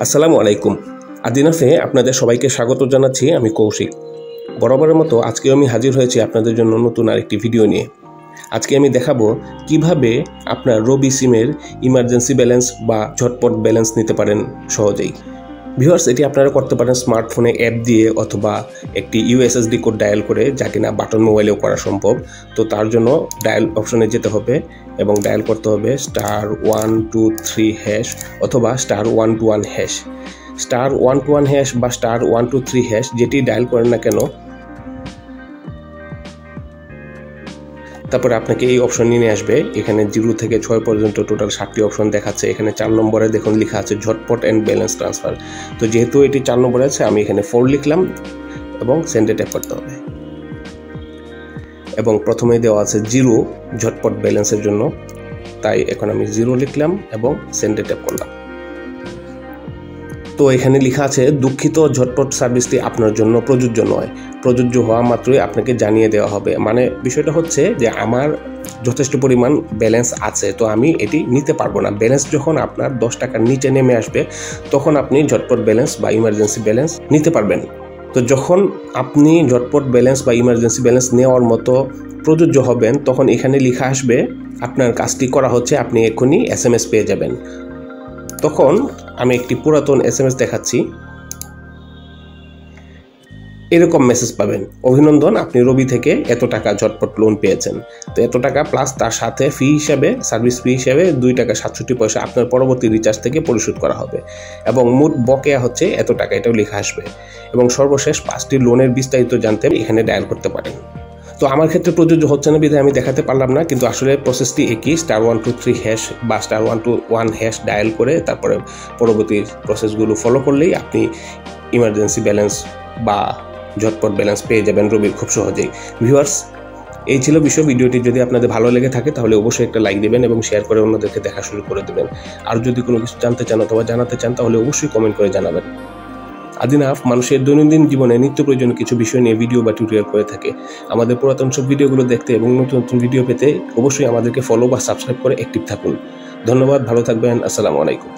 আসসালামু আলাইকুম। আদিনাফে আপনাদের সবাইকে স্বাগত জানাচ্ছি। আমি কৌশিক। বরাবরের মতো আজকেও আমি হাজির হয়েছি আপনাদের জন্য নতুন আরেকটি ভিডিও নিয়ে। আজকে আমি দেখাবো কিভাবে আপনার রবি সিমের ইমার্জেন্সি ব্যালেন্স বা ঝটপট ব্যালেন্স নিতে পারেন সহজেই। ভিউয়ার্স, এটি আপনারা করতে পারেন স্মার্টফোনে অ্যাপ দিয়ে অথবা একটি ইউএসএসডি কোড ডায়াল করে, যা কিনা বাটন মোবাইলেও করা সম্ভব। তো তার জন্য ডায়াল অপশনে যেতে হবে এবং ডায়াল করতে হবে *123# অথবা *121#। *121# বা *123# যেটি ডায়াল করেন না কেন, তারপরে আপনাকে এই অপশন নিয়ে আসবে। এখানে 0 থেকে 6 পর্যন্ত টোটাল 7টি অপশন দেখাচ্ছে। এখানে 4 নম্বরে দেখুন লেখা আছে ঝটপট অ্যান্ড ব্যালেন্স ট্রান্সফার। তো যেহেতু এটি 4 নম্বরে আছে, আমি এখানে 4 লিখলাম এবং সেন্ডে ট্যাপ করতে হবে। এবং প্রথমেই দেওয়া আছে 0 ঝটপট ব্যালেন্সের জন্য, তাই এখন আমি 0 লিখলাম এবং সেন্ডে ট্যাপ করলাম। তো এখানে লেখা আছে দুঃখিত, ঝটপট সার্ভিসটি আপনার জন্য প্রযোজ্য নয়। প্রযোজ্য হওয়া মাত্রই আপনাকে জানিয়ে দেওয়া হবে। মানে বিষয়টা হচ্ছে যে আমার যথেষ্ট পরিমাণ ব্যালেন্স আছে, তো আমি এটি নিতে পারবো না। ব্যালেন্স যখন আপনার 10 টাকার নিচে নেমে আসবে, তখন আপনি ঝটপট ব্যালেন্স বা ইমার্জেন্সি ব্যালেন্স নিতে পারবেন। তো যখন আপনি ঝটপট ব্যালেন্স বা ইমার্জেন্সি ব্যালেন্স নেওয়ার মতো প্রযোজ্য হবেন, তখন এখানে লেখা আসবে আপনার কাজটি করা হচ্ছে, আপনি এক্ষুনি SMS পেয়ে যাবেন। তখন আমি একটি পুরাতন SMS দেখাচ্ছি। এরকম মেসেজ পাবেন, অভিনন্দন, আপনি রবি থেকে এত টাকা ঝটপট লোন পেয়েছেন। তো এত টাকা প্লাস তার সাথে ফি হিসাবে, সার্ভিস ফি হিসাবে 2 টাকা 67 পয়সা আপনার পরবর্তী রিচার্জ থেকে পরিশোধ করা হবে এবং মোট বকেয়া হচ্ছে এত টাকা, এটাও লেখা আসবে। এবং সর্বশেষ 5টি লোনের বিস্তারিত জানতে এখানে ডায়াল করতে পারেন। তো আমার ক্ষেত্রে প্রযোজ্য হচ্ছে না বিধায় আমি দেখাতে পারলাম না, কিন্তু আসলে প্রসেসটি একই। *123# বা *121# ডায়াল করে তারপরে পরবর্তী প্রসেসগুলো ফলো করলেই আপনি ইমার্জেন্সি ব্যালেন্স বা ঝটপট ব্যালেন্স পেয়ে যাবেন রবির খুব সহজেই। ভিউয়ার্স, এই ছিল বিষয়। ভিডিওটি যদি আপনাদের ভালো লেগে থাকে তাহলে অবশ্যই একটা লাইক দেবেন এবং শেয়ার করে অন্যদেরকে দেখা শুরু করে দেবেন। আর যদি কোনো কিছু জানতে চান অথবা জানাতে চান তাহলে অবশ্যই কমেন্ট করে জানাবেন। আদিনাফ মানুষের দৈনন্দিন জীবনে নিত্য প্রয়োজনীয় কিছু বিষয় নিয়ে ভিডিও বা টিউটোরিয়াল করে থাকে। আমাদের পুরাতন সব ভিডিওগুলো দেখতে এবং নতুন নতুন ভিডিও পেতে অবশ্যই আমাদেরকে ফলো বা সাবস্ক্রাইব করে অ্যাক্টিভ থাকুন। ধন্যবাদ, ভালো থাকবেন। আসসালামু আলাইকুম।